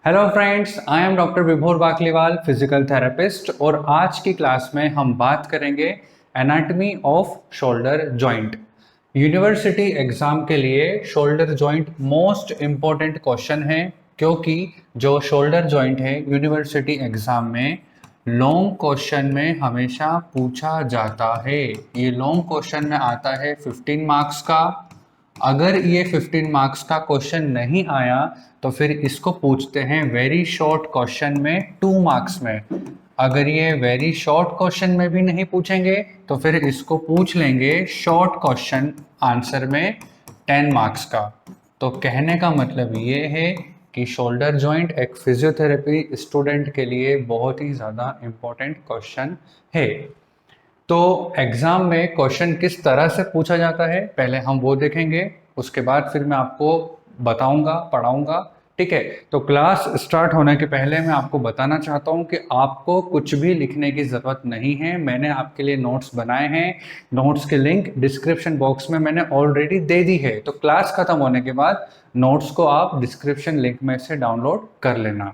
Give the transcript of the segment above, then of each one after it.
Hello friends, I am doctor विभोर Bakliwal, physical therapist. और आज की क्लास में हम बात करेंगे anatomy of shoulder joint. University exam के लिए shoulder joint most important question है, क्योंकि जो शोल्डर जॉइंट है यूनिवर्सिटी एग्जाम में लॉन्ग क्वेश्चन में हमेशा पूछा जाता है। ये लॉन्ग क्वेश्चन में आता है 15 मार्क्स का। अगर ये 15 मार्क्स का क्वेश्चन नहीं आया तो फिर इसको पूछते हैं वेरी शॉर्ट क्वेश्चन में 2 मार्क्स में। अगर ये वेरी शॉर्ट क्वेश्चन में भी नहीं पूछेंगे तो फिर इसको पूछ लेंगे शॉर्ट क्वेश्चन आंसर में 10 मार्क्स का। तो कहने का मतलब ये है कि शोल्डर जॉइंट एक फिजियोथेरेपी स्टूडेंट के लिए बहुत ही ज़्यादा इम्पोर्टेंट क्वेश्चन है। तो एग्जाम में क्वेश्चन किस तरह से पूछा जाता है पहले हम वो देखेंगे, उसके बाद फिर मैं आपको बताऊंगा, पढ़ाऊंगा। ठीक है, तो क्लास स्टार्ट होने के पहले मैं आपको बताना चाहता हूं कि आपको कुछ भी लिखने की ज़रूरत नहीं है। मैंने आपके लिए नोट्स बनाए हैं। नोट्स के लिंक डिस्क्रिप्शन बॉक्स में मैंने ऑलरेडी दे दी है, तो क्लास खत्म होने के बाद नोट्स को आप डिस्क्रिप्शन लिंक में से डाउनलोड कर लेना।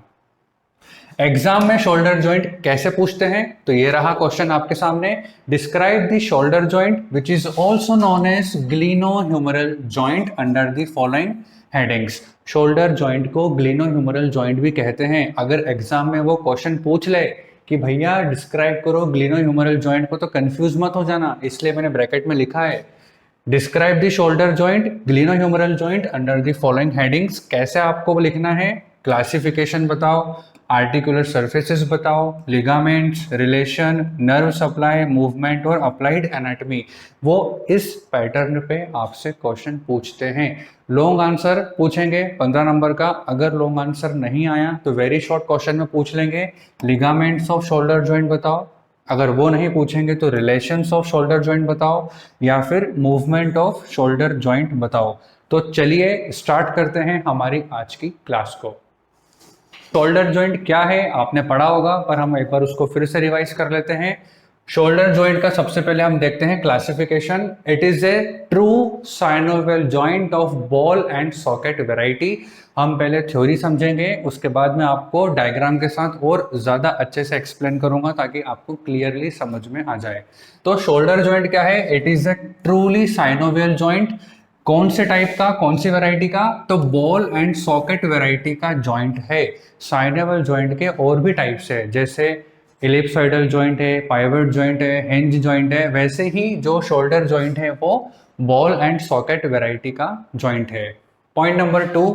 एग्जाम में शोल्डर जॉइंट कैसे पूछते हैं, तो ये रहा क्वेश्चन आपके सामने। Describe the shoulder joint which is also known as glenohumeral joint under the following headings. Shoulder joint को ग्लिनोह्यूमरल जॉइंट भी कहते हैं। अगर एग्जाम में वो क्वेश्चन पूछ ले कि भैया डिस्क्राइब करो ग्लिनोह्यूमरल जॉइंट को, तो कंफ्यूज मत हो जाना, इसलिए मैंने ब्रैकेट में लिखा है describe the shoulder joint glenohumeral joint under the following headings. कैसे आपको लिखना है, क्लासिफिकेशन बताओ, आर्टिकुलर सर्फेसेस बताओ, ligaments, relation, nerve supply, movement और अप्लाइड एनाटॉमी। वो इस पैटर्न पे आपसे क्वेश्चन पूछते हैं। लॉन्ग आंसर पूछेंगे 15 नंबर का। अगर लॉन्ग आंसर नहीं आया तो वेरी शॉर्ट क्वेश्चन में पूछ लेंगे लिगामेंट्स ऑफ शोल्डर जॉइंट बताओ। अगर वो नहीं पूछेंगे तो रिलेशंस ऑफ शोल्डर जॉइंट बताओ, या फिर मूवमेंट ऑफ शोल्डर जॉइंट बताओ। तो चलिए स्टार्ट करते हैं हमारी आज की क्लास को। शोल्डर जॉइंट क्या है आपने पढ़ा होगा, पर हम एक बार उसको फिर से रिवाइज कर लेते हैं। शोल्डर जॉइंट का सबसे पहले हम देखते हैं classification. It is A true synovial joint of ball and socket variety. हम पहले थ्योरी समझेंगे, उसके बाद में आपको डायग्राम के साथ और ज्यादा अच्छे से एक्सप्लेन करूंगा ताकि आपको क्लियरली समझ में आ जाए। तो शोल्डर जॉइंट क्या है, it is a truly synovial joint. कौन से टाइप का, कौन सी वैरायटी का, तो बॉल एंड सॉकेट वैरायटी का जॉइंट है। साइनेबल जॉइंट के और भी टाइप्स है, जैसे इलिप्सॉइडल जॉइंट है, पाइवट जॉइंट है, हिंज जॉइंट है। वैसे ही जो शोल्डर जॉइंट है वो बॉल एंड सॉकेट वैरायटी का जॉइंट है। Point number 2,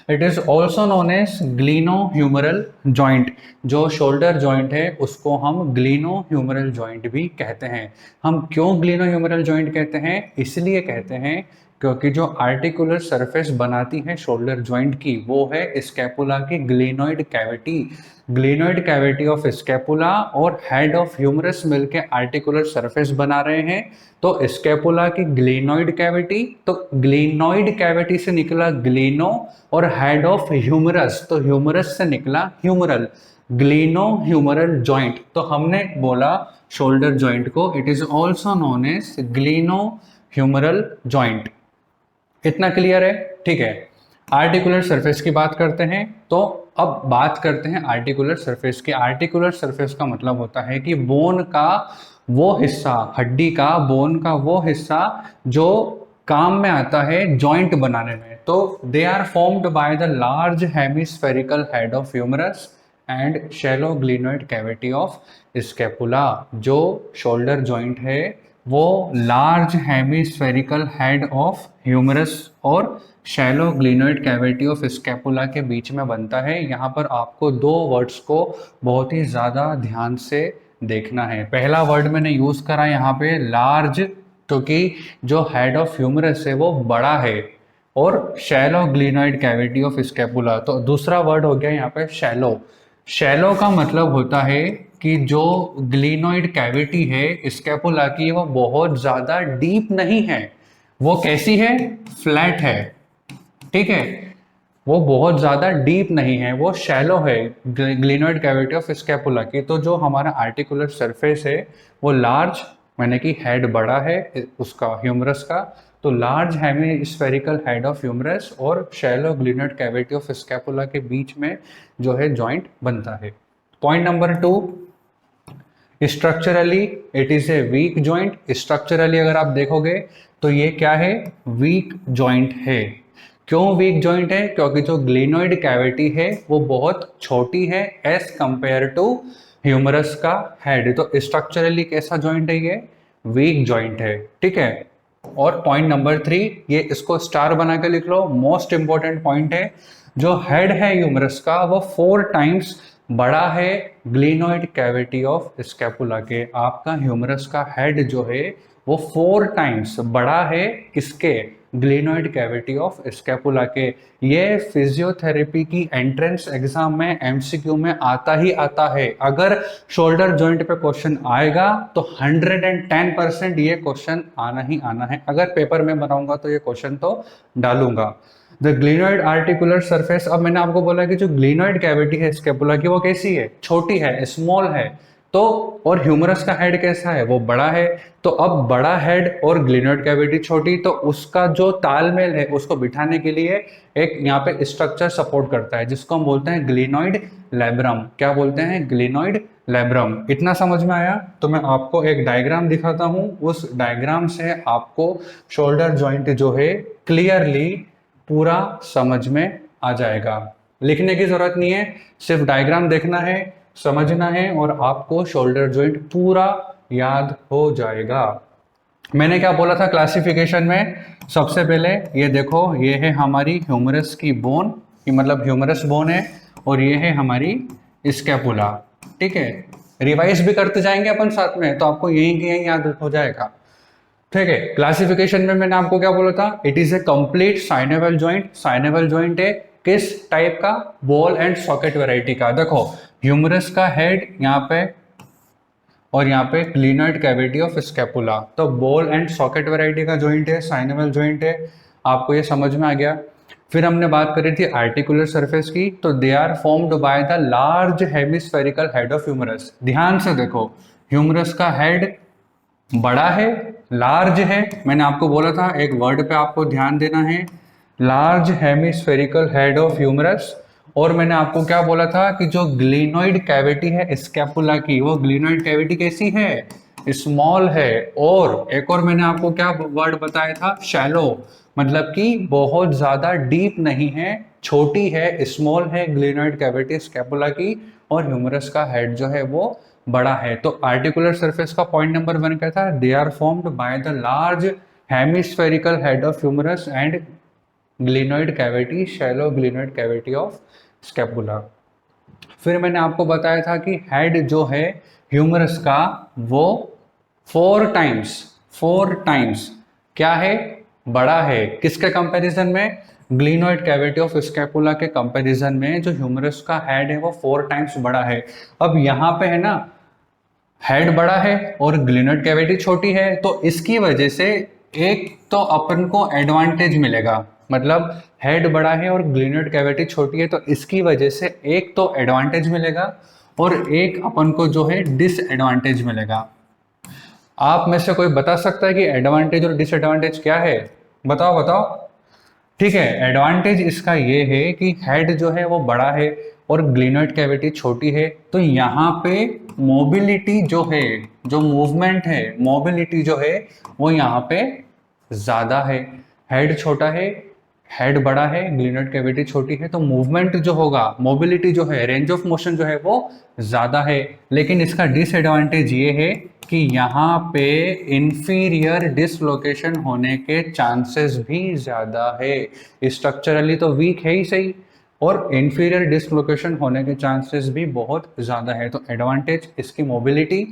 it is also known as glenohumeral joint. जो शोल्डर जॉइंट है उसको हम ग्लिनोह्यूमरल जॉइंट भी कहते हैं। हम क्यों ग्लिनोह्यूमरल जॉइंट कहते हैं, इसलिए कहते हैं क्योंकि जो आर्टिकुलर सरफेस बनाती है शोल्डर जॉइंट की वो है स्कैपुला की glenoid cavity. Glenoid cavity of scapula और हेड ऑफ ह्यूमरस मिलके आर्टिकुलर सरफेस बना रहे हैं। तो स्कैपुला की ग्लिनोइड कैविटी, तो ग्लिनोइड कैविटी से निकला ग्लिनो, और हेड ऑफ ह्यूमरस, तो ह्यूमरस से निकला ह्यूमरल, ग्लिनो ह्यूमरल जॉइंट। तो हमने बोला शोल्डर जॉइंट को it is also known as gleno humeral joint. इतना क्लियर है, ठीक है। आर्टिकुलर सरफेस की बात करते हैं, तो अब बात करते हैं आर्टिकुलर सरफेस की। आर्टिकुलर सरफेस का मतलब होता है कि बोन का वो हिस्सा, हड्डी का, बोन का वो हिस्सा जो काम में आता है जॉइंट बनाने में। तो they are formed by the large hemispherical head of humerus and shallow glenoid cavity of scapula. जो शोल्डर जॉइंट है वो large hemispherical head of humerus और shallow glenoid cavity of scapula के बीच में बनता है। यहाँ पर आपको दो वर्ड्स को बहुत ही ज़्यादा ध्यान से देखना है। पहला वर्ड मैंने यूज़ करा यहाँ पे लार्ज, क्योंकि जो हेड ऑफ ह्यूमरस है वो बड़ा है, और shallow glenoid cavity of scapula. तो दूसरा वर्ड हो गया यहाँ पे शैलो। शैलो का मतलब होता है कि जो ग्लिनोइड कैविटी है स्कैपुला की वो बहुत ज़्यादा डीप नहीं है। वो कैसी है, फ्लैट है, ठीक है। वो बहुत ज़्यादा डीप नहीं है, वो शैलो है ग्लिनोइड कैविटी ऑफ स्कैपुला की। तो जो हमारा आर्टिकुलर सरफेस है वो लार्ज, माने कि हेड बड़ा है उसका, ह्यूमरस का, तो large hemispherical head of humerus और shallow glenoid cavity of scapula के बीच में जो है जॉइंट बनता है। Point number 2, structurally it is a weak joint. Structurally अगर आप देखोगे तो ये क्या है, वीक जॉइंट है। क्यों वीक जॉइंट है? क्योंकि जो ग्लिनोइड कैविटी है वो बहुत छोटी है एज कंपेयर टू ह्यूमरस का हेड। तो स्ट्रक्चरली कैसा जॉइंट है ये? वीक जॉइंट है, ठीक है। और पॉइंट नंबर 3, ये इसको स्टार बना के लिख लो, मोस्ट इंपॉर्टेंट पॉइंट है। जो हेड है ह्यूमरस का वो 4 टाइम्स बड़ा है ग्लिनोइड कैविटी ऑफ स्कैपुला के। आपका ह्यूमरस का हेड जो है वो 4 टाइम्स बड़ा है किसके? ग्लिनोइड कैविटी ऑफ स्कैपुला के। ये फिजियोथेरेपी की एंट्रेंस एग्जाम में एमसीक्यू में आता ही आता है। अगर शोल्डर जॉइंट पे क्वेश्चन आएगा तो 110% ये क्वेश्चन आना ही आना है। अगर पेपर में बनाऊंगा तो ये क्वेश्चन तो डालूंगा। द ग्लिनोइड आर्टिकुलर सरफेस, अब मैंने आपको बोला कि जो ग्लिनोइड कैविटी है स्कैपुला की वो कैसी है? छोटी है, स्मॉल है। तो और ह्यूमरस का हेड कैसा है? वो बड़ा है। तो अब बड़ा हेड और ग्लिनोइड कैविटी छोटी, तो उसका जो तालमेल है उसको बिठाने के लिए एक यहाँ पे स्ट्रक्चर सपोर्ट करता है जिसको हम बोलते हैं ग्लिनोइड लैब्रम। क्या बोलते हैं? Glenoid labrum. इतना समझ में आया? तो मैं आपको एक डायग्राम दिखाता हूं, उस डायग्राम से आपको शोल्डर जॉइंट जो है क्लियरली पूरा समझ में आ जाएगा। लिखने की जरूरत नहीं है, सिर्फ डायग्राम देखना है, समझना है और आपको शोल्डर जॉइंट पूरा याद हो जाएगा। मैंने क्या बोला था क्लासिफिकेशन में? सबसे पहले ये देखो, ये है हमारी ह्यूमरस की बोन, ये मतलब ह्यूमरस बोन है, और ये है हमारी स्कैपुला, ठीक है। रिवाइज भी करते जाएंगे अपन साथ में, तो आपको यही की यही याद हो जाएगा, ठीक है। क्लासिफिकेशन में मैंने आपको क्या बोला था? It is a complete synovial joint. Synovial joint है किस टाइप का? बॉल एंड सॉकेट वैरायटी का। देखो ह्यूमरस का हेड यहाँ पे और यहाँ पे ग्लिनोइड कैविटी ऑफ स्कैपुला, तो बॉल एंड सॉकेट वैरायटी का जॉइंट है, साइनेबल जॉइंट है। आपको ये समझ में आ गया। फिर हमने बात करी थी आर्टिकुलर सरफेस की, तो they are formed by the large hemispherical head of humerus. ध्यान से देखो, ह्यूमरस का हेड बड़ा है, लार्ज है। मैंने आपको बोला था एक वर्ड पे आपको ध्यान देना है, large hemispherical head of humerus. और मैंने आपको क्या बोला था कि जो ग्लिनोइड कैविटी है स्कैपुला की, वो ग्लिनोइड कैविटी कैसी है? स्मॉल है। और एक और मैंने आपको क्या वर्ड बताया था? शैलो, मतलब कि बहुत ज्यादा डीप नहीं है, छोटी है, स्मॉल है ग्लिनोइड कैविटी स्कैपुला की, और ह्यूमरस का हेड जो है वो बड़ा है। तो आर्टिकुलर सरफेस का पॉइंट नंबर 1 क्या था? They are formed by the large hemispherical head of humerus and glenoid cavity, shallow glenoid cavity of scapula. फिर मैंने आपको बताया था कि हेड जो है ह्यूमरस का वो 4 टाइम्स क्या है? बड़ा है। किसके कंपैरिजन में? ग्लिनोइड कैविटी ऑफ स्कैपुला के कंपैरिजन में जो ह्यूमरस का हेड है वो 4 टाइम्स बड़ा है। अब यहाँ पे है ना, हेड बड़ा है और ग्लिनोइड कैविटी छोटी है, तो इसकी वजह से एक तो अपन को एडवांटेज मिलेगा। मतलब हेड बड़ा है और ग्लिनोइड कैविटी छोटी है, तो इसकी वजह से एक तो एडवांटेज मिलेगा और एक अपन को जो है डिसएडवांटेज मिलेगा। आप में से कोई बता सकता है कि एडवांटेज और डिसएडवांटेज क्या है? बताओ बताओ। ठीक है, एडवांटेज इसका ये है कि हेड जो है वो बड़ा है और ग्लिनोइड कैविटी छोटी है, तो यहाँ पे मोबिलिटी जो है, जो मूवमेंट है, मोबिलिटी जो है वो यहाँ पे ज्यादा है। हेड छोटा है, हेड बड़ा है, ग्लिनोइड कैविटी छोटी है, तो मूवमेंट जो होगा, मोबिलिटी जो है, रेंज ऑफ मोशन जो है वो ज्यादा है। लेकिन इसका डिसएडवांटेज ये है कि यहाँ पे इंफीरियर डिसलोकेशन होने के चांसेस भी ज्यादा है। स्ट्रक्चरली तो वीक है ही सही, और इंफीरियर डिसलोकेशन होने के चांसेस भी बहुत ज्यादा है। तो एडवांटेज इसकी मोबिलिटी,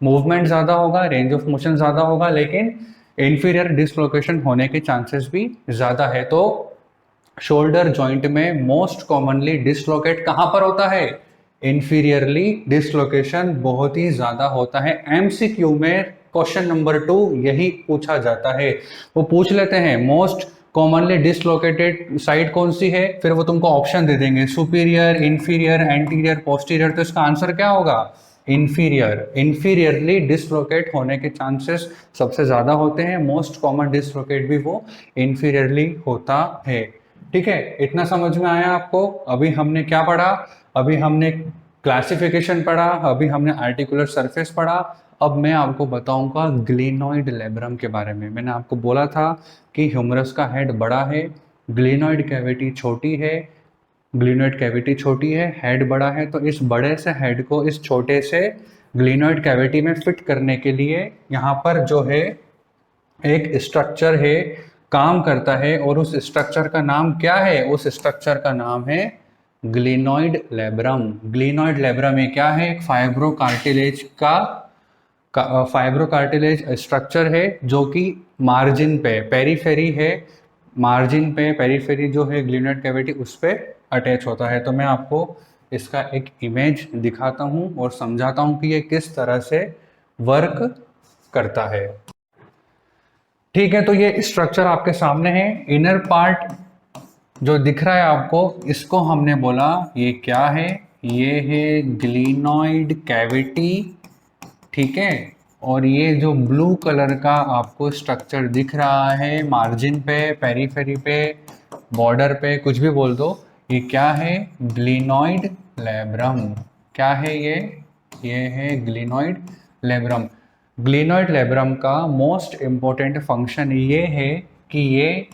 मूवमेंट ज्यादा होगा, रेंज ऑफ मोशन ज्यादा होगा, लेकिन इंफीरियर डिसलोकेशन होने के चांसेस भी ज्यादा है। तो शोल्डर जॉइंट में मोस्ट कॉमनली डिसलोकेट कहां पर होता है? इंफीरियरली डिसलोकेशन बहुत ही ज्यादा होता है। एमसीक्यू में क्वेश्चन नंबर 2 यही पूछा जाता है। वो पूछ लेते हैं मोस्ट कॉमनली डिसलोकेटेड साइड कौन सी है, फिर वो तुमको ऑप्शन दे देंगे, सुपीरियर, इंफीरियर, एंटीरियर, पोस्टीरियर। तो इसका आंसर क्या होगा? इन्फीरियरली डिसलोकेट होने के चांसेस सबसे ज़्यादा होते हैं। मोस्ट कॉमन डिसलोकेट भी वो इन्फीरियरली होता है। ठीक है, इतना समझ में आया आपको? अभी हमने क्या पढ़ा? अभी हमने क्लासिफिकेशन पढ़ा, अभी हमने आर्टिकुलर सरफेस पढ़ा। अब मैं आपको बताऊंगा ग्लिनॉइड लेब्रम के बारे में। मैंने आपको बोला था कि ह्यूमरस का हेड बड़ा है, ग्लिनॉइड कैविटी छोटी है। ग्लिनॉइड कैविटी छोटी है, हेड बड़ा है, तो इस बड़े से हेड को इस छोटे से ग्लिनॉइड कैविटी में फिट करने के लिए यहाँ पर जो है एक स्ट्रक्चर है, काम करता है। और उस स्ट्रक्चर का नाम क्या है? उस स्ट्रक्चर का नाम है ग्लिनॉइड लेब्रम। ग्लिनॉइड लेब्रम ये क्या है? एक फाइब्रोकार्टिलेज स्ट्रक्चर है जो कि मार्जिन पे पेरीफेरी है, मार्जिन पे पेरीफेरी जो है ग्लिनॉइड कैविटी उस पे अटैच होता है। तो मैं आपको इसका एक इमेज दिखाता हूँ और समझाता हूँ कि ये किस तरह से वर्क करता है। ठीक है, तो ये स्ट्रक्चर आपके सामने है। इनर पार्ट जो दिख रहा है आपको, इसको हमने बोला ये क्या है? ये है ग्लिनॉइड कैविटी। ठीक है, और ये जो ब्लू कलर का आपको स्ट्रक्चर दिख रहा है मार्जिन पे, पेरीफेरी पे, बॉर्डर पे, कुछ भी बोल दो, ये क्या है? Glenoid labrum. क्या है ये? ये है ग्लिनॉइड लेब्रम। ग्लिनॉइड लेब्रम का मोस्ट इम्पोर्टेंट फंक्शन ये है कि ये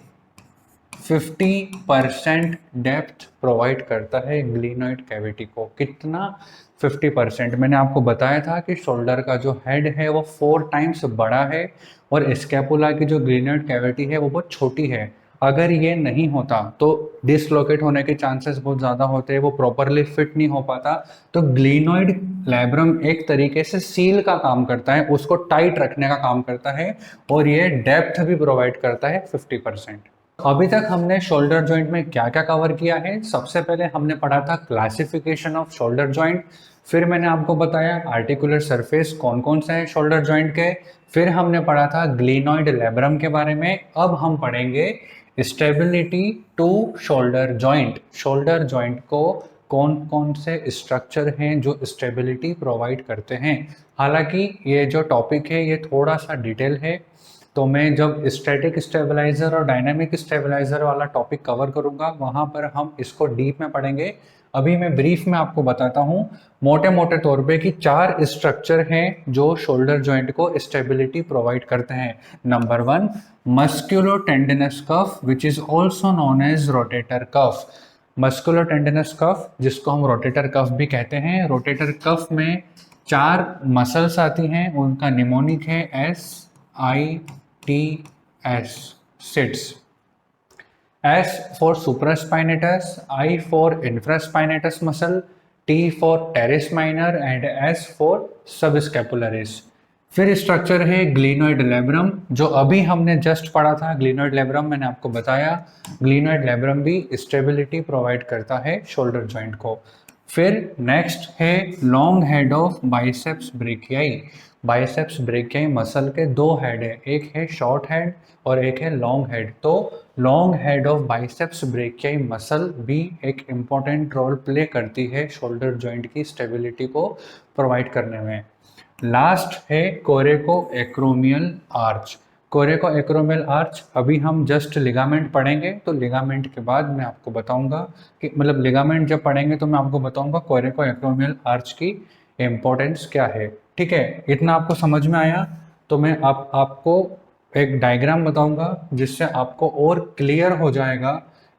50% डेप्थ प्रोवाइड करता है ग्लिनॉइड कैविटी को। कितना? 50%। मैंने आपको बताया था कि शोल्डर का जो हेड है वो 4 टाइम्स बड़ा है और स्कैपुला की जो ग्लिनॉइड कैविटी है वो बहुत छोटी है। अगर ये नहीं होता तो डिसलोकेट होने के चांसेस बहुत ज़्यादा होते हैं, वो प्रॉपरली फिट नहीं हो पाता। तो ग्लिनॉइड लेब्रम एक तरीके से सील का काम करता है, उसको टाइट रखने का काम करता है, और ये डेप्थ भी प्रोवाइड करता है 50%। अभी तक हमने शोल्डर जॉइंट में क्या क्या कवर किया है? सबसे पहले हमने पढ़ा था क्लासिफिकेशन ऑफ शोल्डर जॉइंट। फिर मैंने आपको बताया आर्टिकुलर सरफेस कौन कौन सा है शोल्डर जॉइंट के। फिर हमने पढ़ा था ग्लिनॉइड लेब्रम के बारे में। अब हम पढ़ेंगे stability to shoulder joint. Shoulder joint को कौन कौन से स्ट्रक्चर हैं जो स्टेबिलिटी प्रोवाइड करते हैं। हालांकि ये जो टॉपिक है ये थोड़ा सा डिटेल है, तो मैं जब स्टैटिक स्टेबलाइजर और डायनामिक स्टेबलाइजर वाला टॉपिक कवर करूंगा वहां पर हम इसको डीप में पढ़ेंगे। अभी मैं ब्रीफ में आपको बताता हूं मोटे मोटे तौर पे कि 4 स्ट्रक्चर हैं जो शोल्डर जॉइंट को स्टेबिलिटी प्रोवाइड करते हैं। Number 1, musculo tendinous cuff which is also known as rotator cuff. Musculo tendinous cuff जिसको हम रोटेटर कफ भी कहते हैं। रोटेटर कफ में 4 मसल्स आती हैं, उनका निमोनिक है SITS, sits. S for supraspinatus, I for infraspinatus muscle, T for teres minor and S for subscapularis. फिर स्ट्रक्चर है ग्लिनॉइड लेब्रम जो अभी हमने जस्ट पढ़ा था। ग्लिनॉइड लेब्रम मैंने आपको बताया, ग्लिनॉइड लेब्रम भी स्टेबिलिटी प्रोवाइड करता है शोल्डर जॉइंट को। फिर नेक्स्ट है long head of biceps brachii. Biceps brachii muscle के 2 हेड है, एक है शॉर्ट हेड और एक है लॉन्ग हेड। तो long head of biceps brachii muscle भी एक इम्पॉर्टेंट रोल प्ले करती है शोल्डर जॉइंट की स्टेबिलिटी को प्रोवाइड करने में। लास्ट है कोरेको एक्रोमियल आर्च। कोरेको एक्रोमियल आर्च अभी हम जस्ट लिगामेंट पढ़ेंगे, तो लिगामेंट के बाद मैं आपको बताऊंगा कि मतलब लिगामेंट जब पढ़ेंगे तो मैं आपको बताऊंगा कोरेको एक्रोमियल आर्च की इम्पोर्टेंस क्या है। ठीक है, इतना आपको समझ में आया? तो मैं आपको एक डायग्राम बताऊंगा जिससे आपको और क्लियर हो जाएगा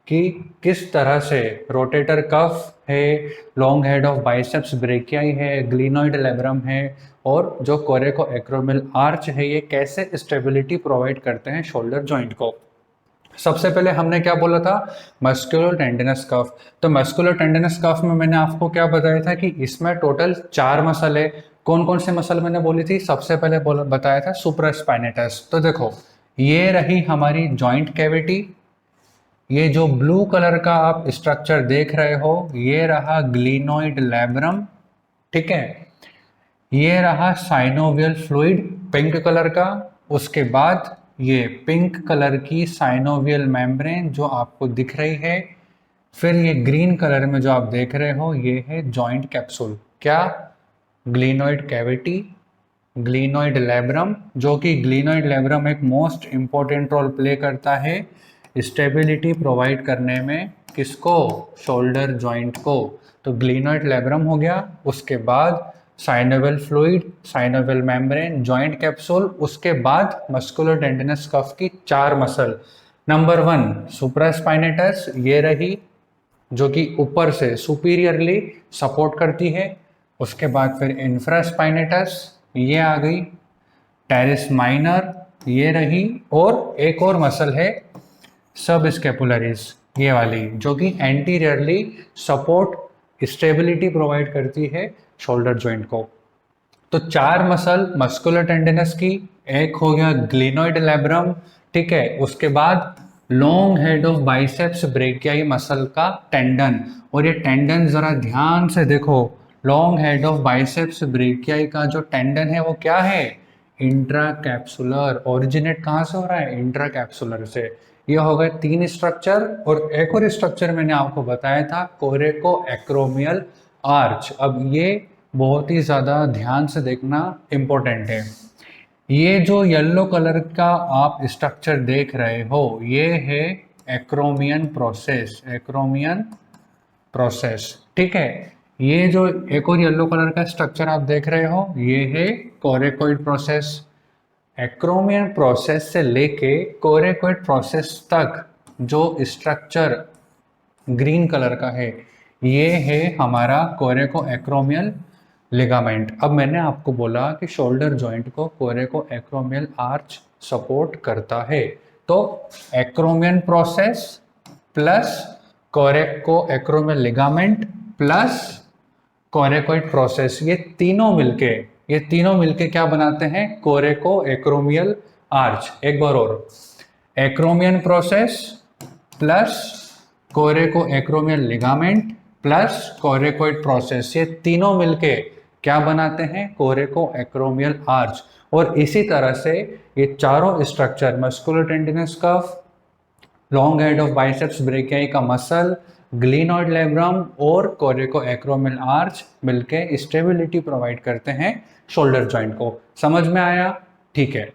कि किस तरह से रोटेटर कफ है, long head of biceps brachii है, ग्लिनॉइड लेब्रम है और जो कोरेको एक्रोमियल आर्च है, ये कैसे स्टेबिलिटी प्रोवाइड करते हैं शोल्डर जॉइंट को। सबसे पहले हमने क्या बोला था? मस्कुलर टेंडिनस कफ। तो मस्कुलर टेंडिनस कफ में मैंने आपको क्या बताया था कि इसमें टोटल 4 मसल है। कौन कौन से मसल मैंने बोली थी? सबसे पहले बताया था सुप्रास्पाइनेटस। तो देखो ये रही हमारी जॉइंट कैविटी, ये जो ब्लू कलर का आप स्ट्रक्चर देख रहे हो ये रहा ग्लिनॉइड लेब्रम। ठीक है, ये रहा साइनोवियल फ्लूइड पिंक कलर का। उसके बाद ये पिंक कलर की साइनोवियल मेम्ब्रेन जो आपको दिख रही है। फिर ये ग्रीन कलर में जो आप देख रहे हो ये है जॉइंट कैप्सूल। क्या? ग्लिनोइड कैविटी, ग्लिनोइड लैब्रम, जो कि ग्लिनोइड लैब्रम एक मोस्ट इम्पोर्टेंट रोल प्ले करता है स्टेबिलिटी प्रोवाइड करने में, किसको, शोल्डर जॉइंट को। तो ग्लिनोइड लैब्रम हो गया, उसके बाद synovial fluid, synovial membrane, joint capsule, उसके बाद मस्कुलर टेंडिनस कफ की 4 मसल। नंबर 1 सुप्रास्पाइनेटस, ये रही, जो कि ऊपर से सुपीरियरली सपोर्ट करती है। उसके बाद फिर इंफ्रास्पाइनेटस, ये आ गई। टेरिस माइनर, ये रही। और एक और मसल है सब स्केपुलरिस, ये वाली, जो कि एंटीरियरली सपोर्ट स्टेबिलिटी प्रोवाइड करती है शोल्डर जॉइंट को। तो 4 मसल मस्कुलर टेंडिनस की, एक हो गया ग्लिनोइड लैब्रम, ठीक है। उसके बाद long head of biceps brachii muscle का टेंडन, और ये टेंडन जरा ध्यान से देखो, long head of biceps brachii का जो टेंडन है वो क्या है, इंट्रा कैप्सुलर। ओरिजिनेट कहाँ से हो रहा है, इंट्रा कैप्सुलर से। ये हो गए 3 स्ट्रक्चर। और एक और स्ट्रक्चर मैंने आपको बताया था, कोरेको एक्रोमियल आर्च। अब ये बहुत ही ज़्यादा ध्यान से देखना इम्पोर्टेंट है। ये जो येलो कलर का आप स्ट्रक्चर देख रहे हो, ये है एक्रोमियन प्रोसेस, एक्रोमियन प्रोसेस, ठीक है। ये जो एक और येलो कलर का स्ट्रक्चर आप देख रहे हो, ये है कोरेकोइड प्रोसेस। एक्रोमियन प्रोसेस से लेके कोरेकोइड प्रोसेस तक जो स्ट्रक्चर ग्रीन कलर का है, ये है हमारा कोरेको एक्रोमियल लिगामेंट। अब मैंने आपको बोला कि शोल्डर जॉइंट को कोरेको एक्रोमियल आर्च सपोर्ट करता है। तो acromion process plus कोरेको acromial ligament plus coracoid process, ये तीनों मिलके क्या बनाते हैं, कोरेको एक्रोमियल आर्च। एक बार और, acromion process plus कोरेको acromial ligament plus coracoid process, ये तीनों मिलके क्या बनाते हैं, कोरेको एक्रोमियल आर्च। और इसी तरह से ये चारों structure, muscular tendinous cuff, long head of biceps brachii का मसल, ग्लिनोइड लैब्रम और कोरेको एक्रोमियल आर्च मिलके स्टेबिलिटी प्रोवाइड करते हैं शोल्डर जॉइंट को। समझ में आया, ठीक है।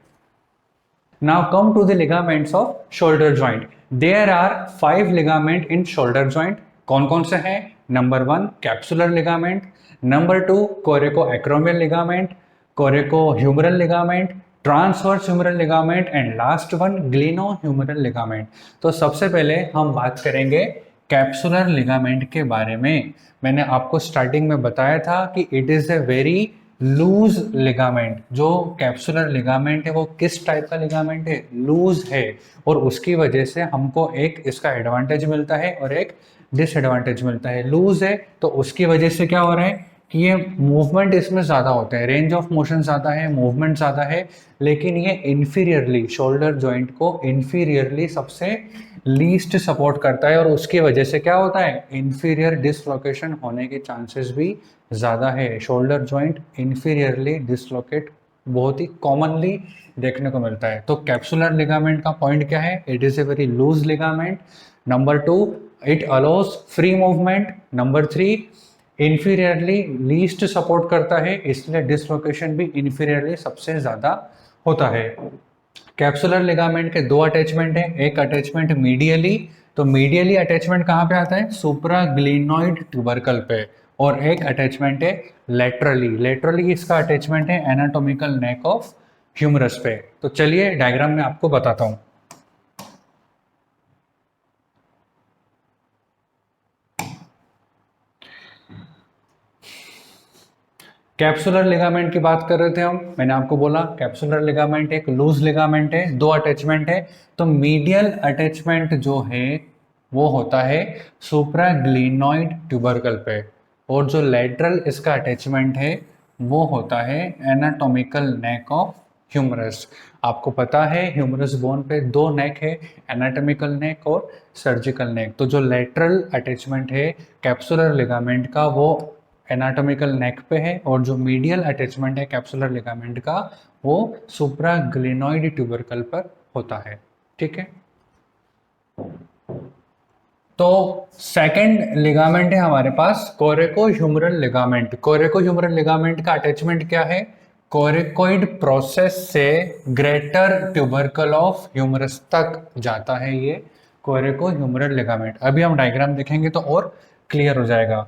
Now come to the ligaments of shoulder joint. There are 5 ligament in shoulder joint. कौन कौन से हैं? Number 1 capsular ligament, number 2 coracoacromial ligament, coracohumeral ligament, transverse humeral ligament and last one glenohumeral ligament. तो सबसे पहले हम बात करेंगे कैप्सुलर लिगामेंट के बारे में। मैंने आपको स्टार्टिंग में बताया था कि it is a very loose ligament. जो कैप्सुलर लिगामेंट है वो किस टाइप का लिगामेंट है, लूज है। और उसकी वजह से हमको एक इसका एडवांटेज मिलता है और एक डिसएडवांटेज मिलता है। लूज है तो उसकी वजह से क्या हो रहा है कि ये मूवमेंट इसमें ज़्यादा होता है, रेंज ऑफ मोशन ज़्यादा है, मूवमेंट ज़्यादा है, लेकिन ये इन्फीरियरली, शोल्डर जॉइंट को इन्फीरियरली सबसे लीस्ट सपोर्ट करता है। और उसकी वजह से क्या होता है, इन्फीरियर डिसलोकेशन होने के चांसेस भी ज़्यादा है। शोल्डर जॉइंट इन्फीरियरली डिसलोकेट बहुत ही कॉमनली देखने को मिलता है। तो कैप्सुलर लिगामेंट का पॉइंट क्या है, it is a very loose ligament. Number 2 it allows free movement. Number 3 inferiorly least support करता है, इसलिए डिसलोकेशन भी इन्फीरियरली सबसे ज़्यादा होता है। कैप्सुलर लिगामेंट के 2 अटैचमेंट है, एक अटैचमेंट मीडियली, तो मीडियली अटैचमेंट कहाँ पे आता है, सुप्राग्लिनोइड ट्यूबरकल पे। और एक अटैचमेंट है लेटरली, लेटरली इसका अटैचमेंट है एनाटॉमिकल नेक ऑफ ह्यूमरस पे। तो चलिए डायग्राम में आपको बताता हूँ। कैप्सुलर लिगामेंट की बात कर रहे थे हम, मैंने आपको बोला कैप्सुलर लिगामेंट एक लूज लिगामेंट है, 2 अटैचमेंट है। तो मीडियल अटैचमेंट जो है वो होता है सुप्राग्लिनोइड ट्यूबरकल पे, और जो लेटरल इसका अटैचमेंट है वो होता है एनाटॉमिकल नेक ऑफ ह्यूमरस। आपको पता है ह्यूमरस बोन पे 2 नेक है, एनाटॉमिकल नेक और सर्जिकल नेक। तो जो लेटरल अटैचमेंट है कैप्सुलर लिगामेंट का वो एनाटॉमिकल नेक पे है, और जो मीडियल अटैचमेंट है कैप्सुलर लिगामेंट का वो सुप्राग्लिनोइड ट्यूबरकल पर होता है, ठीक है। तो सेकंड लिगामेंट है हमारे पास coraco humoral ligament. कोरेको humoral ligament का अटैचमेंट क्या है? कोरेकोइड प्रोसेस से ग्रेटर ट्यूबरकल ऑफ ह्यूमरस तक जाता है ये कोरेको ह्यूमरल लिगामेंट। अभी हम डायग्राम देखेंगे तो और क्लियर हो जाएगा।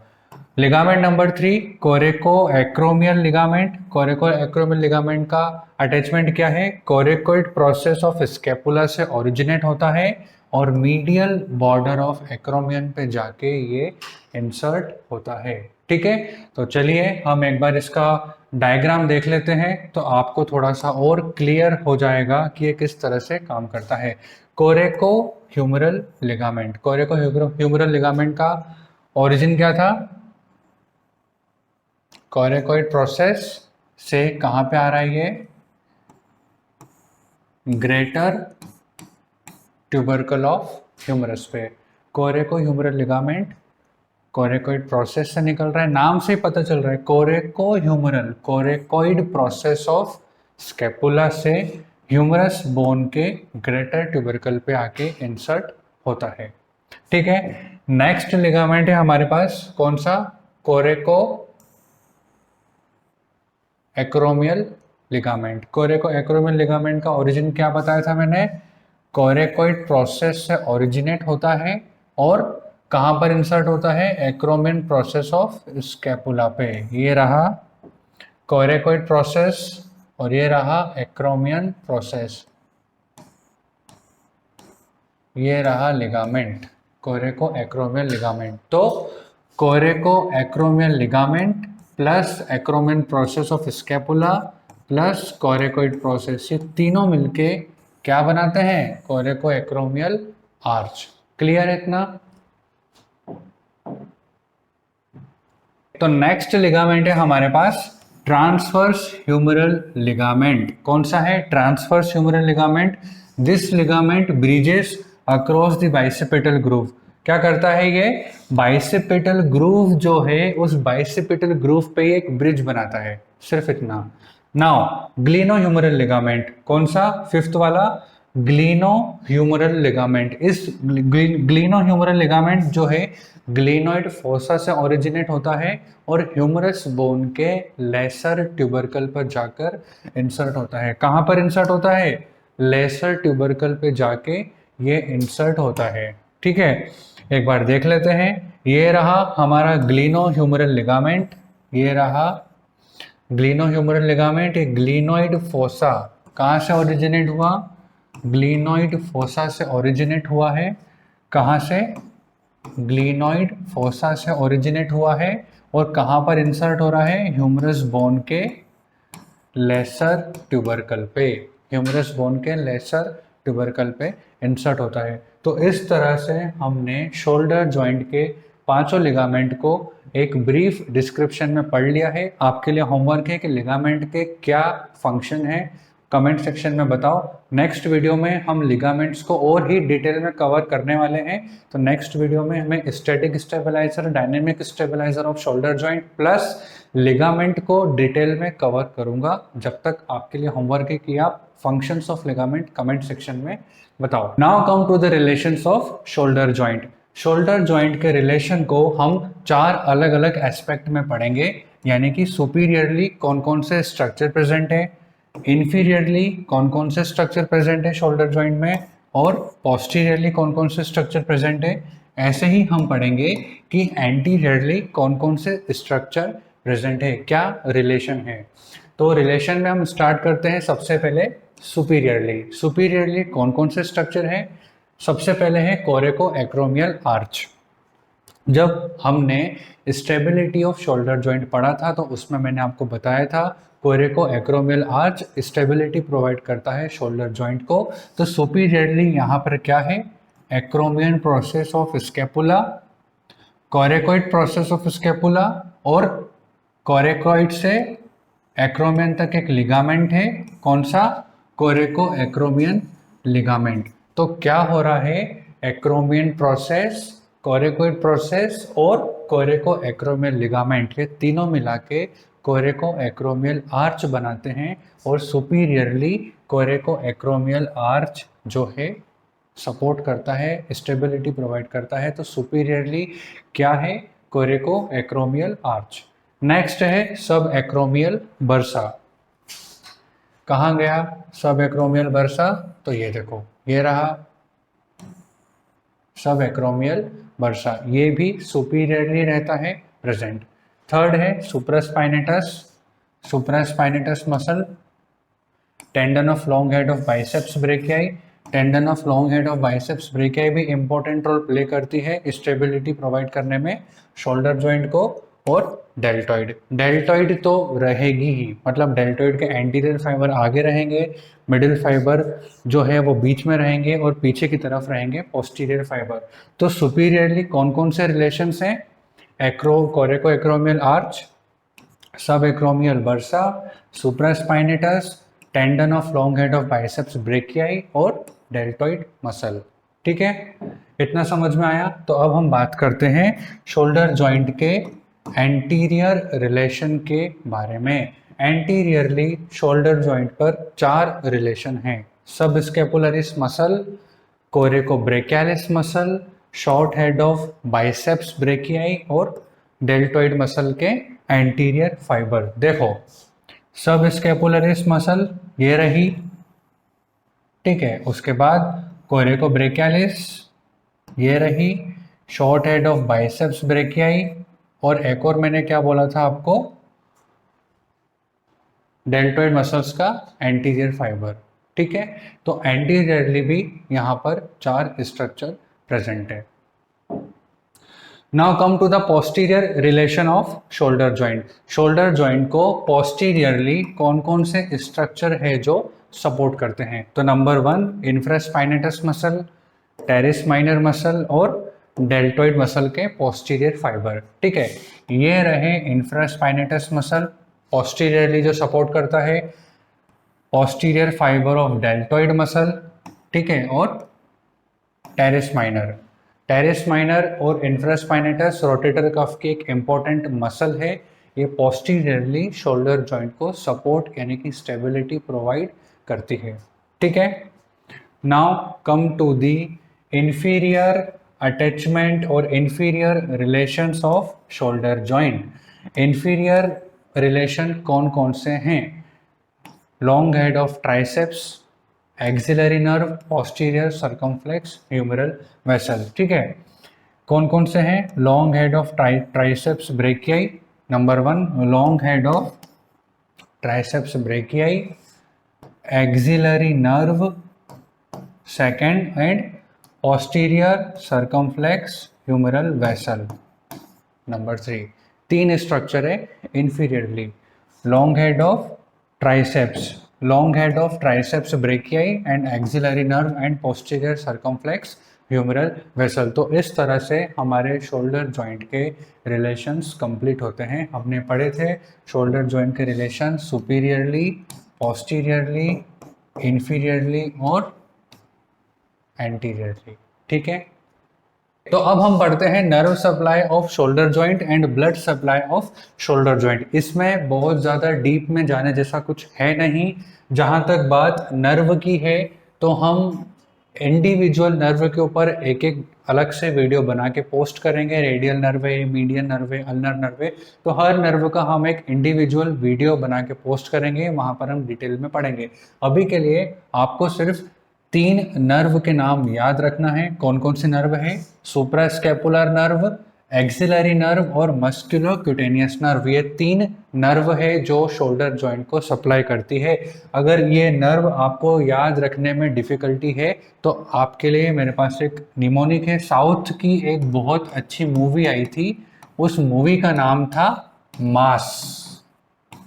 Ligament number 3 कोरेको acromial ligament. कोरेको acromial ligament का अटैचमेंट क्या है? कोरेकोइड प्रोसेस ऑफ स्कैपुला से ओरिजिनेट होता है और मीडियल बॉर्डर ऑफ एक्रोमियन पे जाके ये इंसर्ट होता है। ठीक है, तो चलिए हम एक बार इसका डायग्राम देख लेते हैं तो आपको थोड़ा सा और क्लियर हो जाएगा कि ये किस तरह से काम करता है। कोरेको ह्यूमरल लिगामेंट। कोरेको ह्यूमरल लिगामेंट का ओरिजिन क्या था? कोरेकोइड प्रोसेस से कहाँ पे आ रहा है ये? ग्रेटर ट्यूबरकल ऑफ ह्यूमरस पे। कोरेको ह्यूमरल लिगामेंट कोरेकोइड प्रोसेस से निकल रहा है, नाम से ही पता चल रहा है coracohumeral, coracoid process of scapula से ह्यूमरस बोन के ग्रेटर ट्यूबरकल पे आके इंसर्ट होता है। ठीक है, नेक्स्ट लिगामेंट है हमारे पास कौन सा? कोरेको एक्रोमियल लिगामेंट। कोरेको एक्रोमियल लिगामेंट का ओरिजिन क्या बताया था मैंने? कोरेकोइड प्रोसेस से ओरिजिनेट होता है और कहाँ पर इंसर्ट होता है? एक्रोमियन प्रोसेस ऑफ स्कैपुला पे। ये रहा कोरेकोइड प्रोसेस और ये रहा एक्रोमियन प्रोसेस, ये रहा लिगामेंट कोरेको एक्रोमियल लिगामेंट। तो coraco acromial ligament plus acromion process of scapula plus coracoid process, ये तीनों मिलके क्या बनाते हैं? कोरेको एक्रोमियल आर्च। क्लियर है इतना? तो नेक्स्ट लिगामेंट है हमारे पास ट्रांसवर्स ह्यूमरल लिगामेंट। कौन सा है? Transverse humeral ligament. This ligament bridges across the bicipital groove. क्या करता है ये? बाइसेपिटल ग्रूव जो है उस बाइसेपिटल ग्रूव पे एक ब्रिज बनाता है, सिर्फ इतना। नाउ ग्लिनो ह्यूमरल लिगामेंट, कौन सा? फिफ्थ वाला ग्लिनो ह्यूमरल लिगामेंट। इस ग्लिनो ह्यूमरल लिगामेंट जो है ग्लिनोइड फोसा से ओरिजिनेट होता है और ह्यूमरस बोन के लेसर ट्यूबरकल पर जाकर इंसर्ट होता है। कहाँ पर इंसर्ट होता है? लेसर ट्यूबरकल पे जाके ये इंसर्ट होता है। ठीक है, एक बार देख लेते हैं। ये रहा हमारा ग्लिनो ह्यूमरल लिगामेंट, ये रहा ग्लिनो ह्यूमरल लिगामेंट। ये ग्लिनोइड फोसा कहाँ से ओरिजिनेट हुआ? ग्लिनोइड फोसा से ओरिजिनेट हुआ है। कहाँ से? ग्लिनोइड फोसा से ओरिजिनेट हुआ है और कहाँ पर इंसर्ट हो रहा है? ह्यूमरस बोन के लेसर ट्यूबरकल पे। ह्यूमरस बोन के लेसर ट्यूबरकल पे इंसर्ट होता है। तो इस तरह से हमने शोल्डर जॉइंट के पांचों लिगामेंट को एक ब्रीफ डिस्क्रिप्शन में पढ़ लिया है। आपके लिए होमवर्क है कि लिगामेंट के क्या फंक्शन है, कमेंट सेक्शन में बताओ। नेक्स्ट वीडियो में हम लिगामेंट्स को और ही डिटेल में कवर करने वाले हैं। तो नेक्स्ट वीडियो में हमें static stabiliser, dynamic stabiliser of shoulder joint plus ligament को डिटेल में कवर करूंगा। जब तक आपके लिए होमवर्क है कि आप functions of ligament comment section में बताओ। Now come to the relations of shoulder joint. Shoulder joint के रिलेशन को हम चार अलग अलग एस्पेक्ट में पढ़ेंगे, यानी कि सुपीरियरली कौन कौन से स्ट्रक्चर प्रेजेंट है, इन्फीरियरली कौन कौन से स्ट्रक्चर प्रेजेंट है शोल्डर जॉइंट में, और पोस्टीरियरली कौन कौन से स्ट्रक्चर प्रेजेंट है। ऐसे ही हम पढ़ेंगे कि एंटीरियरली कौन कौन से स्ट्रक्चर प्रेजेंट है, क्या रिलेशन है। तो रिलेशन में हम स्टार्ट करते हैं सबसे पहले सुपीरियरली। सुपीरियरली कौन कौन से स्ट्रक्चर है? सबसे पहले है कोरेको एक्रोमियल आर्च। जब हमने स्टेबिलिटी ऑफ शोल्डर जॉइंट पढ़ा था तो उसमें मैंने आपको बताया था कोरेको एक्रोमियल आर्च स्टेबिलिटी प्रोवाइड करता है शोल्डर जॉइंट को। तो सुपीरियरली यहाँ पर क्या है? Acromion process of scapula, coracoid process of scapula और कोरेकोइड से एक्रोमियन तक एक लिगामेंट है। कौन सा? कोरेको एक्रोमियन लिगामेंट। तो क्या हो रहा है? एक्रोमियन प्रोसेस, कोरेकोइड प्रोसेस और कोरेको एक्रोमियल लिगामेंट, ये तीनों मिला के कोरेको एक्रोमियल आर्च बनाते हैं और सुपीरियरली कोरेको एक्रोमियल आर्च जो है सपोर्ट करता है, स्टेबिलिटी प्रोवाइड करता है। तो सुपीरियरली क्या है? कोरेको एक्रोमियल आर्च। नेक्स्ट है सब एक्रोमियल बर्सा। कहाँ गया सब एक्रोमियल बर्सा? तो ये देखो, ये रहा सब एक्रोमियल बर्सा, ये भी सुपीरियरली रहता है प्रेजेंट। थर्ड है supraspinatus, supraspinatus muscle, tendon of long head of biceps brachii. Tendon of long head of biceps brachii भी इंपॉर्टेंट रोल प्ले करती है स्टेबिलिटी प्रोवाइड करने में शोल्डर जॉइंट को। और डेल्टॉइड, डेल्टॉइड तो रहेगी ही, मतलब डेल्टॉइड के एंटीरियर फाइबर आगे रहेंगे, मिडिल फाइबर जो है वो बीच में रहेंगे और पीछे की तरफ रहेंगे पोस्टीरियर फाइबर। तो सुपीरियरली कौन कौन से रिलेशंस हैं? कोरेको एक्रोमियल आर्च, सब acromial bursa, supraspinatus, tendon of long head of biceps brachii और डेल्टॉइड मसल। ठीक है, इतना समझ में आया। तो अब हम बात करते हैं शोल्डर जॉइंट के एंटीरियर रिलेशन के बारे में। एंटीरियरली शोल्डर जॉइंट पर 4 रिलेशन हैं: subscapularis muscle, coraco brachialis muscle, short head of biceps brachii और डेल्टॉइड मसल के एंटीरियर फाइबर। देखो, सब स्केपुलरिस मसल ये रही, ठीक है। उसके बाद कोरेको ब्रेकियालिस ये रही, short head of biceps brachii, और एक और मैंने क्या बोला था आपको? डेल्टॉइड मसल्स का एंटीरियर फाइबर। ठीक है, तो एंटीरियरली भी यहाँ पर 4 स्ट्रक्चर प्रेजेंट है। Now come to the posterior relation of shoulder joint. Shoulder joint को पोस्टीरियरली कौन कौन से स्ट्रक्चर है जो सपोर्ट करते हैं? तो number 1 infraspinatus muscle, teres minor muscle और डेल्टॉइड मसल के पोस्टीरियर फाइबर। ठीक है, ये रहे इंफ्रास्पाइनेटस मसल, पोस्टीरियरली जो सपोर्ट करता है, posterior fibre of deltoid muscle, ठीक है, और टेरिस माइनर। टेरिस माइनर और इंफ्रास्पाइनेटस रोटेटर कफ की एक इम्पॉर्टेंट मसल है। ये पोस्टीरियरली शोल्डर जॉइंट को सपोर्ट यानी कि स्टेबिलिटी प्रोवाइड करती है। ठीक है, now come to the inferior attachment और inferior relations of shoulder joint. Inferior relation कौन कौन से हैं? Long head of triceps, axillary nerve, posterior circumflex humeral vessel. ठीक है, कौन कौन से हैं? Long head of triceps brachii, number 1 long head of triceps brachii, axillary nerve second, and posterior circumflex humeral vessel number 3। 3 structure है inferiorly: long head of triceps, long head of triceps brachii and axillary nerve and posterior circumflex humeral vessel. तो इस तरह से हमारे shoulder joint के relations complete होते हैं। हमने पढ़े थे शोल्डर जॉइंट के रिलेशन सुपीरियरली, पोस्टीरियरली, इंफीरियरली और एंटीरियरली। ठीक है, तो अब हम पढ़ते हैं nerve supply of shoulder joint and blood supply of shoulder joint. इसमें बहुत ज़्यादा डीप में जाने जैसा कुछ है नहीं। जहाँ तक बात नर्व की है तो हम इंडिविजुअल नर्व के ऊपर एक एक अलग से वीडियो बना के पोस्ट करेंगे। रेडियल नर्व है, मीडियन नर्व है, अल्नर नर्व है, तो हर नर्व का हम एक इंडिविजुअल वीडियो बना के पोस्ट करेंगे, वहाँ पर हम डिटेल में पढ़ेंगे। अभी के लिए आपको सिर्फ 3 नर्व के नाम याद रखना है। कौन कौन से नर्व है? सुप्रास्कैपुलर नर्व, एक्सिलरी नर्व और मस्कुलो क्यूटेनियस नर्व। ये 3 नर्व है जो शोल्डर जॉइंट को सप्लाई करती है। अगर ये नर्व आपको याद रखने में डिफिकल्टी है तो आपके लिए मेरे पास एक निमोनिक है। साउथ की एक बहुत अच्छी मूवी आई थी, उस मूवी का नाम था मास।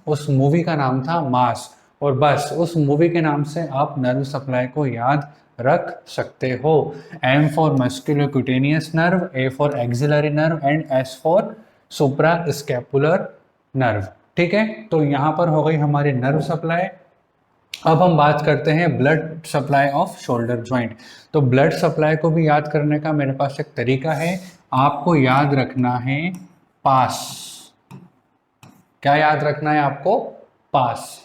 उस मूवी का नाम था मास, और बस उस मूवी के नाम से आप नर्व सप्लाई को याद रख सकते हो। M for musculocutaneous nerve, A for axillary nerve and S for suprascapular nerve. ठीक है, तो यहाँ पर हो गई हमारी नर्व सप्लाई। अब हम बात करते हैं blood supply of shoulder joint. तो ब्लड सप्लाई को भी याद करने का मेरे पास एक तरीका है। आपको याद रखना है पास। क्या याद रखना है आपको? PASS.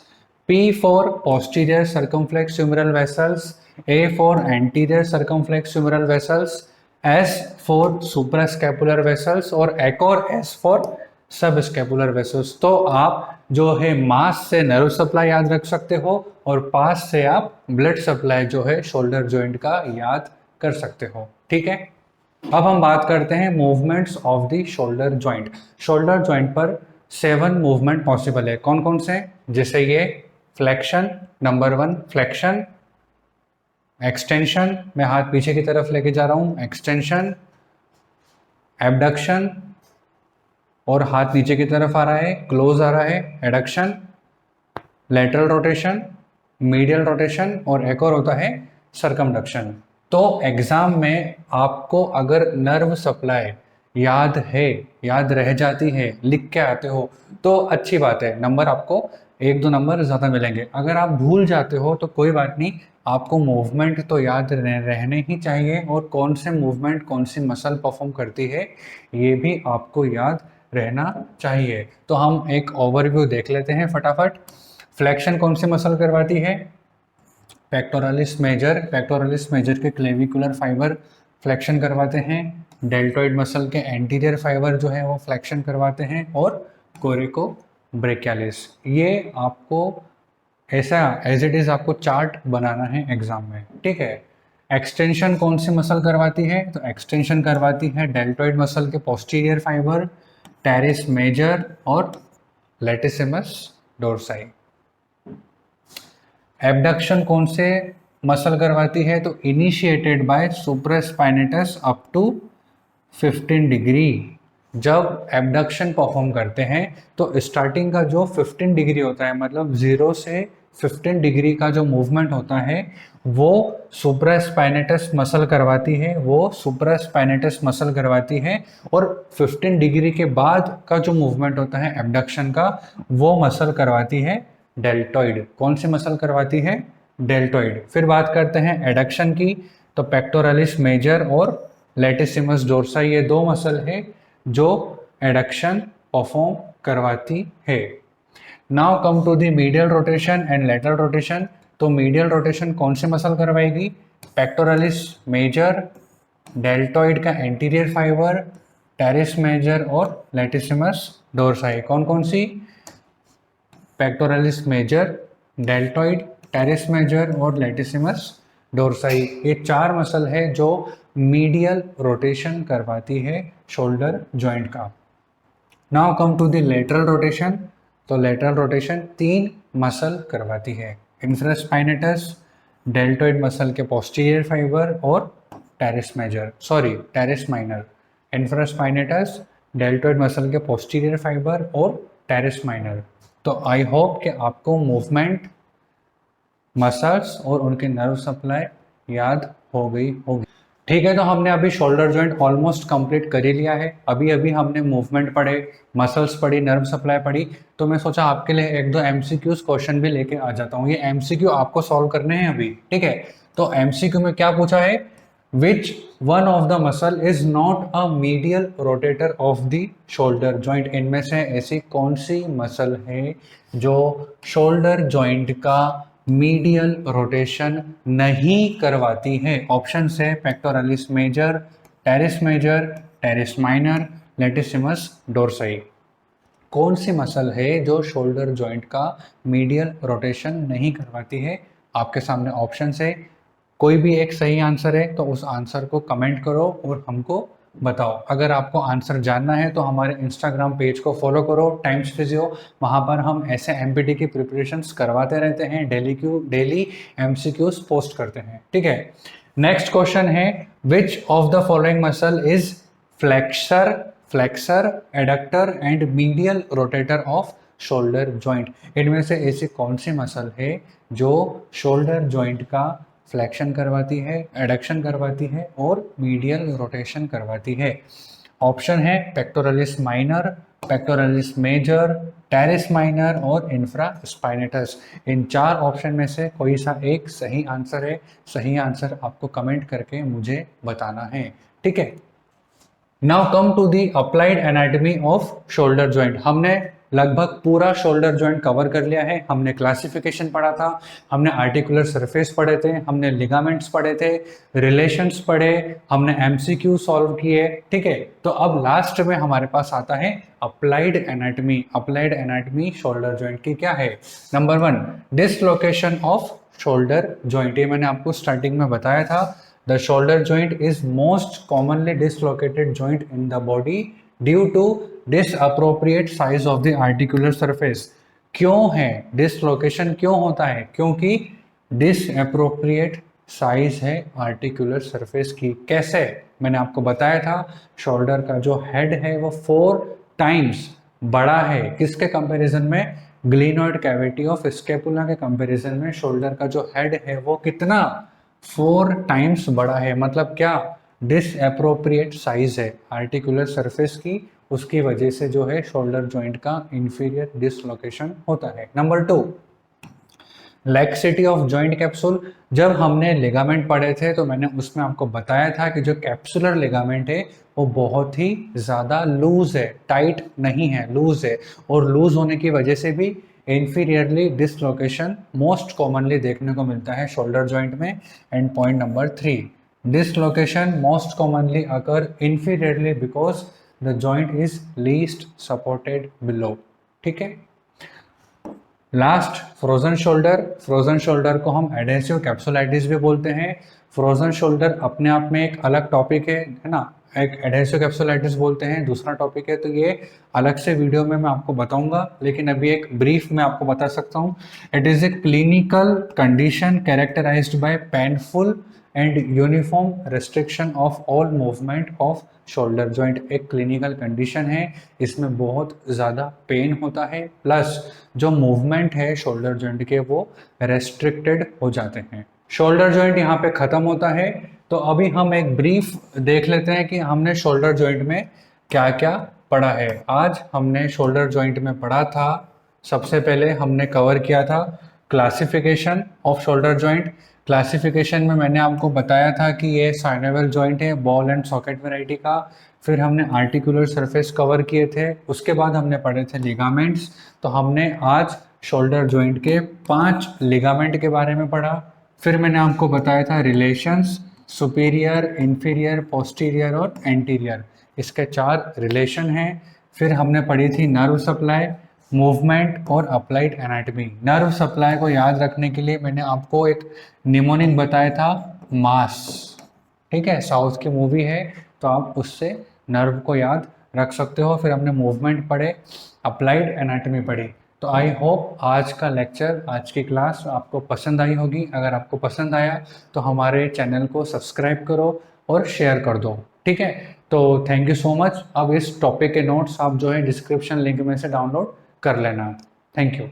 P for posterior circumflex humeral vessels, A for anterior circumflex humeral vessels, S for suprascapular vessels और एक और S for subscapular vessels. तो आप जो है मास से नर्व सप्लाई याद रख सकते हो और पास से आप ब्लड सप्लाई जो है शोल्डर जॉइंट का याद कर सकते हो। ठीक है, अब हम बात करते हैं movements of the shoulder joint. Shoulder joint पर 7 मूवमेंट पॉसिबल है। कौन कौन से? जैसे ये फ्लेक्शन, नंबर 1 फ्लेक्शन, एक्सटेंशन, मैं हाथ पीछे की तरफ लेके जा रहा हूं, एक्सटेंशन, एबडक्शन और हाथ नीचे की तरफ आ रहा है, क्लोज आ रहा है, adduction, lateral rotation, medial rotation और एक और होता है सर्कमडक्शन। तो एग्जाम में आपको अगर नर्व सप्लाई याद है, याद रह जाती है, लिख के आते हो तो अच्छी बात है, नंबर आपको 1-2 नंबर ज़्यादा मिलेंगे। अगर आप भूल जाते हो तो कोई बात नहीं, आपको मूवमेंट तो याद रहने ही चाहिए और कौन से मूवमेंट कौन सी मसल परफॉर्म करती है ये भी आपको याद रहना चाहिए। तो हम एक ओवरव्यू देख लेते हैं फटाफट। फ्लेक्शन कौन सी मसल करवाती है? पेक्टोरलिस मेजर, पेक्टोरलिस मेजर के क्लेविकुलर फाइबर फ्लेक्शन करवाते हैं। डेल्टॉइड मसल के एंटीरियर फाइबर जो है वो फ्लेक्शन करवाते हैं और कोरिको ब्रेकियालिस। ये आपको ऐसा एज इट इज आपको चार्ट बनाना है एग्जाम में। ठीक है, एक्सटेंशन कौन सी मसल करवाती है? तो एक्सटेंशन करवाती है डेल्टॉइड मसल के पोस्टीरियर फाइबर, टेरिस मेजर और लेटिसिमस डोर्साई। एबडक्शन कौन से मसल करवाती है? तो initiated by supraspinatus up to 15 degree. जब एबडक्शन परफॉर्म करते हैं तो स्टार्टिंग का जो 15 डिग्री होता है, मतलब 0 से 15 डिग्री का जो मूवमेंट होता है वो सुप्रास्पाइनेटस मसल करवाती है, वो सुप्रास्पाइनेटस मसल करवाती है। और 15 डिग्री के बाद का जो मूवमेंट होता है एबडक्शन का, वो मसल करवाती है डेल्टॉइड। कौन सी मसल करवाती है? डेल्टॉइड। फिर बात करते हैं एडक्शन की, तो पेक्टोरलिस मेजर और लेटिसिमस डोर्साई, ये 2 मसल है जो एडक्शन परफॉर्म करवाती है। Now come to the medial rotation and lateral rotation. तो मीडियल रोटेशन कौन सी मसल करवाएगी? पेक्टोरलिस मेजर, डेल्टॉइड का एंटीरियर फाइबर, टेरिस मेजर और लेटिसिमस डोर्साई। कौन कौन सी? Pectoralis major, deltoid, teres major और लेटिसिमस डोर्साई। ये 4 मसल है जो मीडियल रोटेशन करवाती है शोल्डर जॉइंट का। Now come to the lateral rotation. तो लेटरल रोटेशन 3 मसल करवाती है, इंफ्रास्पाइनेटस, डेल्टॉइड मसल के पोस्टीरियर फाइबर और teres minor. Infraspinatus, deltoid muscle के पोस्टीरियर फाइबर और टेरिस माइनर। तो आई होप कि आपको मूवमेंट, मसल्स और उनके नर्व सप्लाई याद हो गई होगी। ठीक है, तो हमने अभी शोल्डर जॉइंट ऑलमोस्ट कंप्लीट कर ही लिया है। अभी अभी हमने मूवमेंट पढ़े, मसल्स पढ़ी, नर्व सप्लाई पढ़ी। तो मैं सोचा आपके लिए 1-2 एमसीक्यूज क्वेश्चन भी लेके आ जाता हूँ। ये एमसीक्यू आपको सॉल्व करने हैं अभी। ठीक है, तो एमसीक्यू में क्या पूछा है? Which one of the muscle is not a medial rotator of the shoulder joint. इनमें से ऐसी कौन सी मसल है जो शोल्डर जॉइंट का मीडियल रोटेशन नहीं करवाती है? ऑप्शन है pectoralis major, teres minor, latissimus dorsi. कौन सी मसल है जो शोल्डर जॉइंट का मीडियल रोटेशन नहीं करवाती है? आपके सामने ऑप्शन है, कोई भी एक सही आंसर है तो उस आंसर को कमेंट करो और हमको बताओ। अगर आपको आंसर जानना है तो हमारे इंस्टाग्राम पेज को फॉलो करो, टाइम्स फिजियो। वहाँ पर हम ऐसे एमपीटी की प्रिपरेशंस करवाते रहते हैं, डेली एमसीक्यूज पोस्ट करते हैं। ठीक है, नेक्स्ट क्वेश्चन है, which of the following muscle is flexor, adductor and medial rotator of shoulder joint. इनमें से ऐसी कौन सी मसल है जो शोल्डर जॉइंट का फ्लेक्शन करवाती है, एडक्शन करवाती है और मीडियल रोटेशन करवाती है? ऑप्शन है pectoralis minor, pectoralis major, teres minor और इंफ्रास्पाइनेटस। इन 4 ऑप्शन में से कोई सा एक सही आंसर है? सही आंसर आपको कमेंट करके मुझे बताना है। ठीक है, now come to the applied anatomy of shoulder joint. हमने लगभग पूरा शोल्डर जॉइंट कवर कर लिया है। हमने क्लासिफिकेशन पढ़ा था, हमने आर्टिकुलर सरफेस पढ़े थे, हमने लिगामेंट्स पढ़े थे, रिलेशंस पढ़े, हमने एमसीक्यू सॉल्व किए। ठीक है, तो अब लास्ट में हमारे पास आता है applied anatomy. Applied anatomy shoulder joint की क्या है? Number 1, dislocation of shoulder joint. ये मैंने आपको स्टार्टिंग में बताया था। The shoulder joint is most commonly dislocated joint in the body due to disappropriate size of the articular surface. क्यों है डिसलोकेशन, क्यों होता है? क्योंकि डिसअप्रोप्रिएट साइज है आर्टिकुलर सरफेस की। कैसे? मैंने आपको बताया था शोल्डर का जो हेड है वो 4 टाइम्स बड़ा है। किसके कंपैरिजन में? ग्लिनोइड कैविटी ऑफ स्कैपुला के कंपैरिजन में शोल्डर का जो हेड है वो कितना? 4 टाइम्स बड़ा है। मतलब क्या? डिसअप्रोप्रिएट साइज है आर्टिकुलर सरफेस की, उसकी वजह से जो है शोल्डर जॉइंट का इंफीरियर डिसलोकेशन होता है। Number 2, laxity of joint capsule. जब हमने लिगामेंट पढ़े थे तो मैंने उसमें आपको बताया था कि जो कैप्सुलर लिगामेंट है वो बहुत ही ज़्यादा लूज है, टाइट नहीं है, लूज है। और लूज होने की वजह से भी इंफीरियरली डिसलोकेशन मोस्ट कॉमनली देखने को मिलता है शोल्डर जॉइंट में। And point number 3, dislocation most commonly occur inferiorly because the joint is least supported below. ठीक है। Last, frozen shoulder. Frozen shoulder को हम एडेसिव कैप्सुलाइटिस भी बोलते हैं। फ्रोजन शोल्डर अपने आप में एक अलग टॉपिक है ना। एक एडेसिव कैप्सुलाइटिस बोलते हैं, दूसरा टॉपिक है, तो ये अलग से वीडियो में मैं आपको बताऊंगा। लेकिन अभी एक ब्रीफ में आपको बता सकता हूँ। It is a clinical condition characterised by painful and uniform restriction of all movement of shoulder joint. एक क्लिनिकल कंडीशन है, इसमें बहुत ज़्यादा पेन होता है, प्लस जो मूवमेंट है शोल्डर जॉइंट के वो रेस्ट्रिक्टेड हो जाते हैं। शोल्डर जॉइंट यहाँ पे ख़त्म होता है। तो अभी हम एक ब्रीफ देख लेते हैं कि हमने शोल्डर जॉइंट में क्या क्या पढ़ा है। आज हमने शोल्डर जॉइंट में पढ़ा था, सबसे पहले हमने कवर किया था classification of shoulder joint. Classification में मैंने आपको बताया था कि ये साइनेबल जॉइंट है, बॉल एंड सॉकेट वैरायटी का। फिर हमने आर्टिकुलर सरफेस कवर किए थे, उसके बाद हमने पढ़े थे लिगामेंट्स। तो हमने आज शोल्डर जॉइंट के 5 लिगामेंट के बारे में पढ़ा। फिर मैंने आपको बताया था रिलेशंस, सुपीरियर, इंफीरियर, पोस्टीरियर और एंटीरियर, इसके 4 रिलेशन हैं। फिर हमने पढ़ी थी नर्व सप्लाई, मूवमेंट और अप्लाइड एनाटमी। नर्व सप्लाई को याद रखने के लिए मैंने आपको एक निमोनिक बताया था, मास। ठीक है, साउथ की मूवी है, तो आप उससे नर्व को याद रख सकते हो। फिर हमने मूवमेंट पढ़े, अप्लाइड एनाटमी पढ़ी। तो आई होप आज का लेक्चर, आज की क्लास आपको पसंद आई होगी। अगर आपको पसंद आया तो हमारे चैनल को सब्सक्राइब करो और शेयर कर दो। ठीक है, तो थैंक यू सो मच। अब इस टॉपिक के नोट्स आप जो है डिस्क्रिप्शन लिंक में से डाउनलोड कर लेना। Thank you.